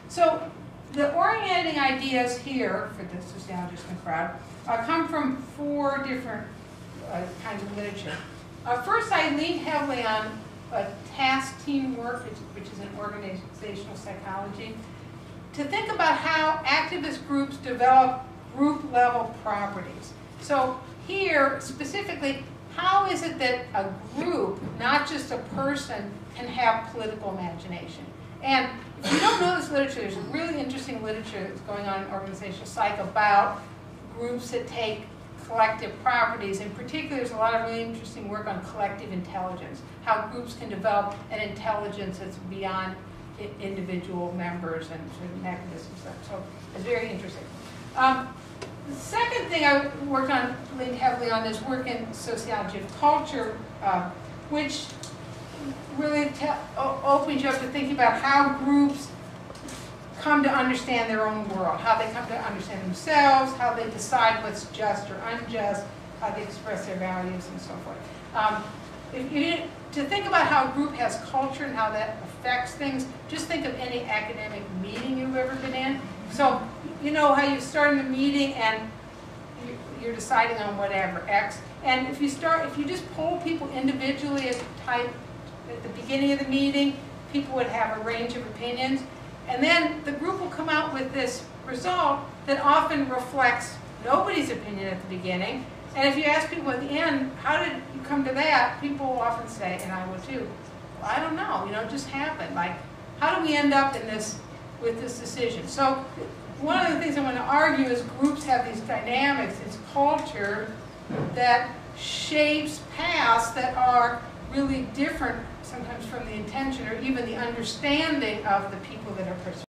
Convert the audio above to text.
So the orienting ideas here for the sociologist in the crowd come from 4 different kinds of literature. First, I lean heavily on task teamwork, which is an organizational psychology, to think about how activist groups develop group-level properties. So here, specifically, how is it that a group, not just a person, can have political imagination? And if you don't know this literature, there's really interesting literature that's going on in organizational psych about groups that take collective properties. In particular, there's a lot of really interesting work on collective intelligence, how groups can develop an intelligence that's beyond individual members and sort of mechanisms. So it's very interesting. The second thing I worked on, leaned heavily on, is work in sociology of culture, which really opens you up to thinking about how groups come to understand their own world, how they come to understand themselves, how they decide what's just or unjust, how they express their values, and so forth. To think about how a group has culture and how that affects things, just think of any academic meeting you've ever been in. So you know how you start in a meeting and you're deciding on whatever, X. And if you just poll people individually at the beginning of the meeting, people would have a range of opinions. And then the group will come out with this result that often reflects nobody's opinion at the beginning. And if you ask people at the end, how did you come to that? People will often say, and I will too, well, I don't know, it just happened. Like, how do we end up in this with this decision? So one of the things I want to argue is groups have these dynamics, this culture that shapes paths that are really different sometimes from the intention or even the understanding of the people that are pursuing.